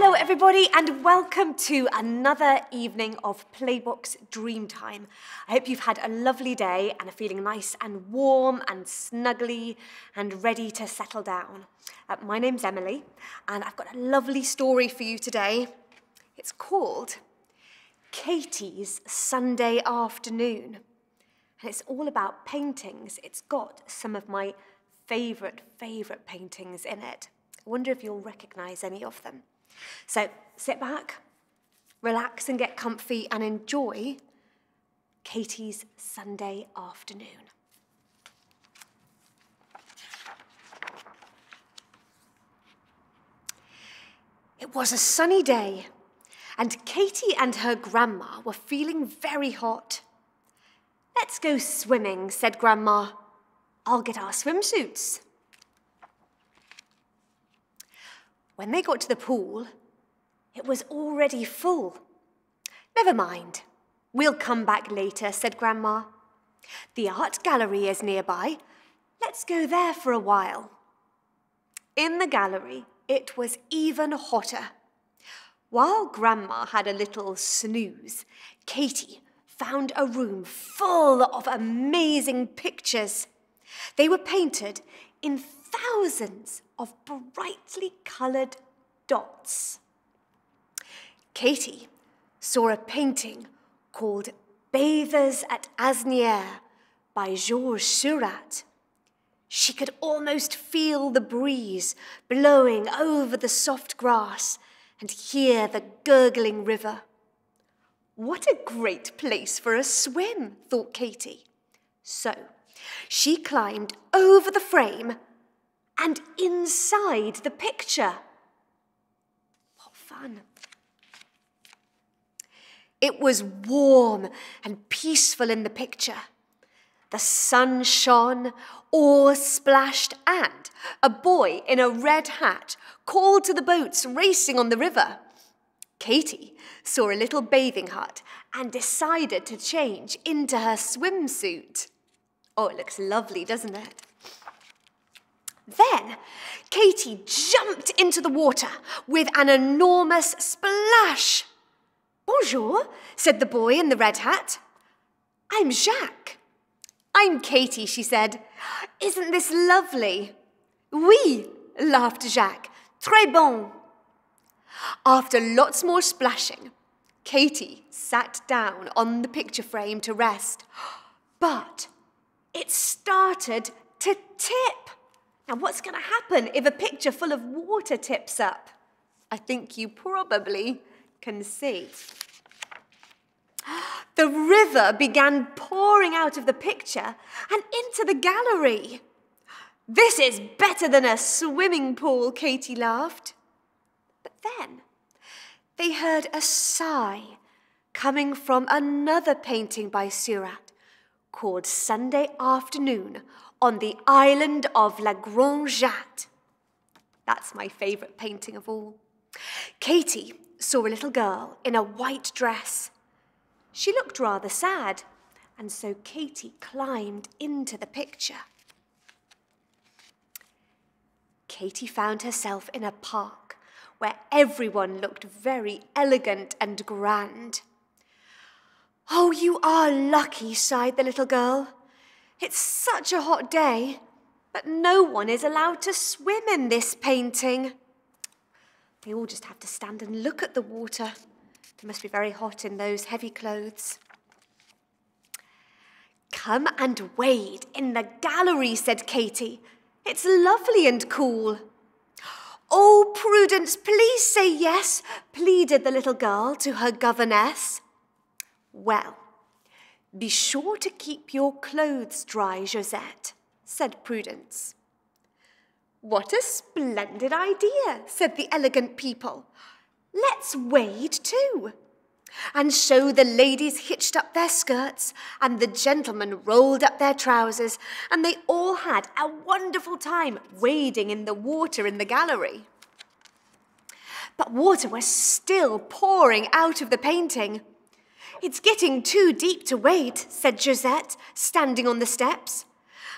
Hello everybody and welcome to another evening of Playbook's Dreamtime. I hope you've had a lovely day and are feeling nice and warm and snuggly and ready to settle down. My name's Emily and I've got a lovely story for you today. It's called Katie's Sunday Afternoon and it's all about paintings. It's got some of my favourite paintings in it. I wonder if you'll recognise any of them. So sit back, relax and get comfy and enjoy Katie's Sunday Afternoon. It was a sunny day and Katie and her grandma were feeling very hot. "Let's go swimming," said Grandma. "I'll get our swimsuits." When they got to the pool, it was already full. "Never mind, we'll come back later," said Grandma. "The art gallery is nearby. Let's go there for a while." In the gallery, it was even hotter. While Grandma had a little snooze, Katie found a room full of amazing pictures. They were painted in thousands of brightly coloured dots. Katie saw a painting called Bathers at Asnières by Georges Seurat. She could almost feel the breeze blowing over the soft grass and hear the gurgling river. "What a great place for a swim," thought Katie. So she climbed over the frame and inside the picture. What fun. It was warm and peaceful in the picture. The sun shone, oars splashed, and a boy in a red hat called to the boats racing on the river. Katie saw a little bathing hut and decided to change into her swimsuit. Oh, it looks lovely, doesn't it? Then Katie jumped into the water with an enormous splash. "Bonjour," said the boy in the red hat. "I'm Jacques." "I'm Katie," she said. "Isn't this lovely?" "Oui," laughed Jacques. "Très bon." After lots more splashing, Katie sat down on the picture frame to rest. But it started to tip. Now, what's going to happen if a picture full of water tips up? I think you probably can see. The river began pouring out of the picture and into the gallery. "This is better than a swimming pool," Katie laughed. But then they heard a sigh coming from another painting by Seurat called Sunday Afternoon on the island of La Grande Jatte. That's my favourite painting of all. Katie saw a little girl in a white dress. She looked rather sad, and so Katie climbed into the picture. Katie found herself in a park where everyone looked very elegant and grand. "Oh, you are lucky," sighed the little girl. "It's such a hot day, but no one is allowed to swim in this painting." They all just have to stand and look at the water. It must be very hot in those heavy clothes. "Come and wade in the gallery," said Katie. "It's lovely and cool." "Oh, Prudence, please say yes," pleaded the little girl to her governess. "Well, be sure to keep your clothes dry, Josette," said Prudence. "What a splendid idea," said the elegant people. "Let's wade too." And so the ladies hitched up their skirts and the gentlemen rolled up their trousers and they all had a wonderful time wading in the water in the gallery. But water was still pouring out of the painting. "It's getting too deep to wade," said Josette, standing on the steps.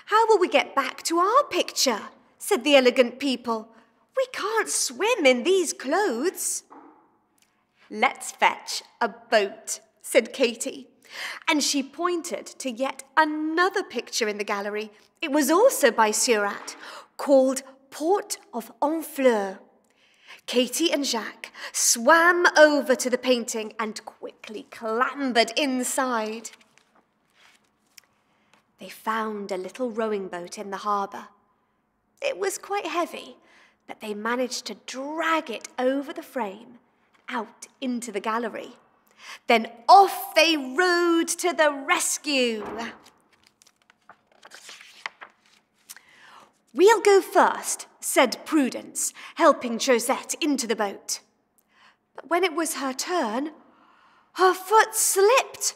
"How will we get back to our picture?" said the elegant people. "We can't swim in these clothes." Let's fetch a boat, said Katy. And she pointed to yet another picture in the gallery. It was also by Seurat, called Port of Honfleur. Katy and Jacques swam over to the painting and quickly clambered inside. They found a little rowing boat in the harbour. It was quite heavy, but they managed to drag it over the frame out into the gallery. Then off they rowed to the rescue. We'll go first, said Prudence, helping Josette into the boat. But when it was her turn, her foot slipped.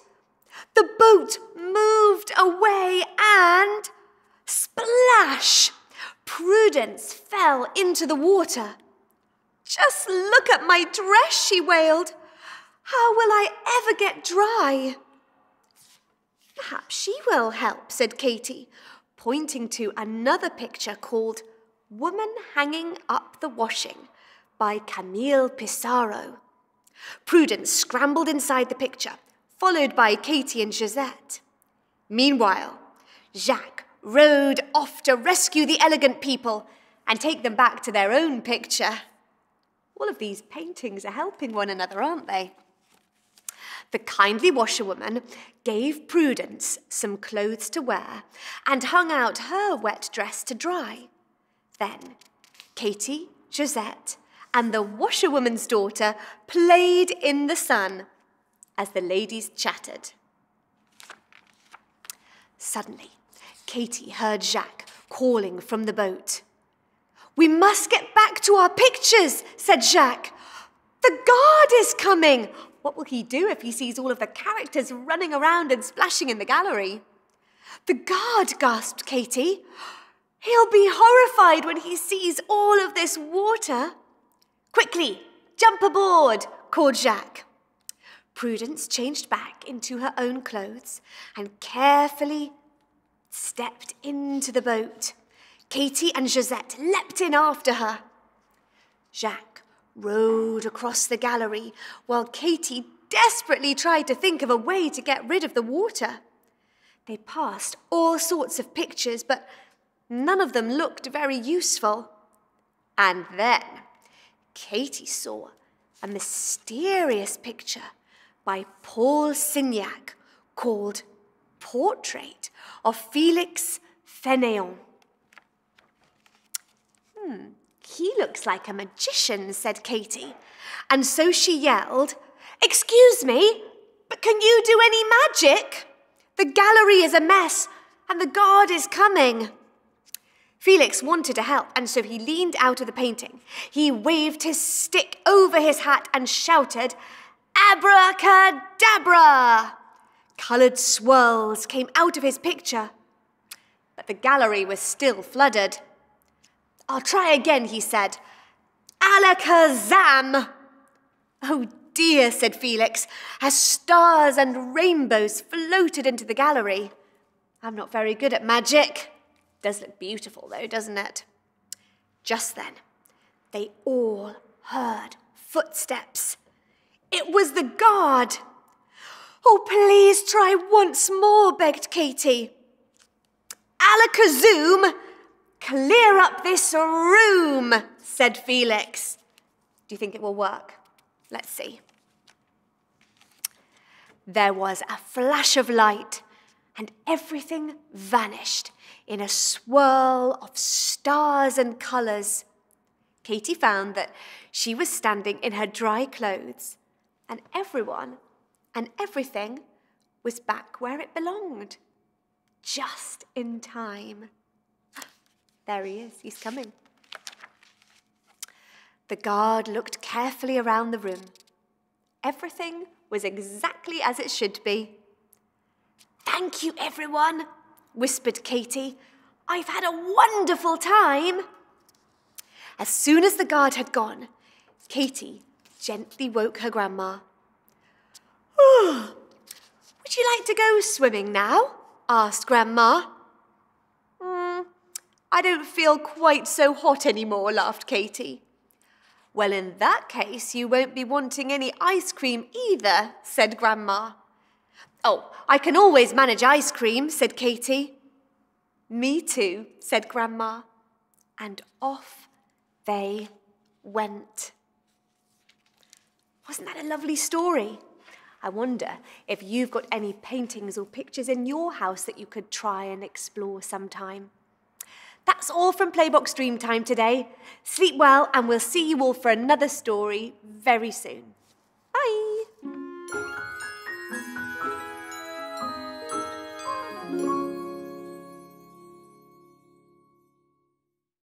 The boat moved away and splash! Prudence fell into the water. Just look at my dress, she wailed. How will I ever get dry? Perhaps she will help, said Katy, pointing to another picture called Woman Hanging Up the Washing by Camille Pissarro. Prudence scrambled inside the picture, followed by Katy and Josette. Meanwhile, Jacques rowed off to rescue the elegant people and take them back to their own picture. All of these paintings are helping one another, aren't they? The kindly washerwoman gave Prudence some clothes to wear and hung out her wet dress to dry. Then Katy, Josette, and the washerwoman's daughter played in the sun as the ladies chattered. Suddenly, Katy heard Jacques calling from the boat. We must get back to our pictures, said Jacques. The guard is coming. What will he do if he sees all of the characters running around and splashing in the gallery? The guard, gasped Katy. He'll be horrified when he sees all of this water. Quickly, jump aboard, called Jacques. Prudence changed back into her own clothes and carefully stepped into the boat. Katy and Josette leapt in after her. Jacques rowed across the gallery while Katy desperately tried to think of a way to get rid of the water. They passed all sorts of pictures, but none of them looked very useful. And then Katy saw a mysterious picture by Paul Signac called Portrait of Felix Fénéon. He looks like a magician, said Katy. And so she yelled, Excuse me, but can you do any magic? The gallery is a mess and the guard is coming. Felix wanted to help, and so he leaned out of the painting. He waved his stick over his hat and shouted, Abracadabra! Coloured swirls came out of his picture, but the gallery was still flooded. I'll try again, he said. Alakazam! Oh dear, said Felix, as stars and rainbows floated into the gallery. I'm not very good at magic. Does look beautiful though, doesn't it? Just then, they all heard footsteps. It was the guard. Oh, please try once more, begged Katy. Alakazam! Clear up this room, said Felix. Do you think it will work? Let's see. There was a flash of light and everything vanished in a swirl of stars and colours. Katy found that she was standing in her dry clothes and everyone and everything was back where it belonged, just in time. There he is, he's coming. The guard looked carefully around the room. Everything was exactly as it should be. Thank you, everyone, whispered Katy. I've had a wonderful time. As soon as the guard had gone, Katy gently woke her grandma. Would you like to go swimming now? Asked Grandma. I don't feel quite so hot anymore, laughed Katy. Well, in that case, you won't be wanting any ice cream either, said Grandma. Oh, I can always manage ice cream, said Katy. Me too, said Grandma. And off they went. Wasn't that a lovely story? I wonder if you've got any paintings or pictures in your house that you could try and explore sometime. That's all from Playbox Dreamtime today. Sleep well, and we'll see you all for another story very soon. Bye!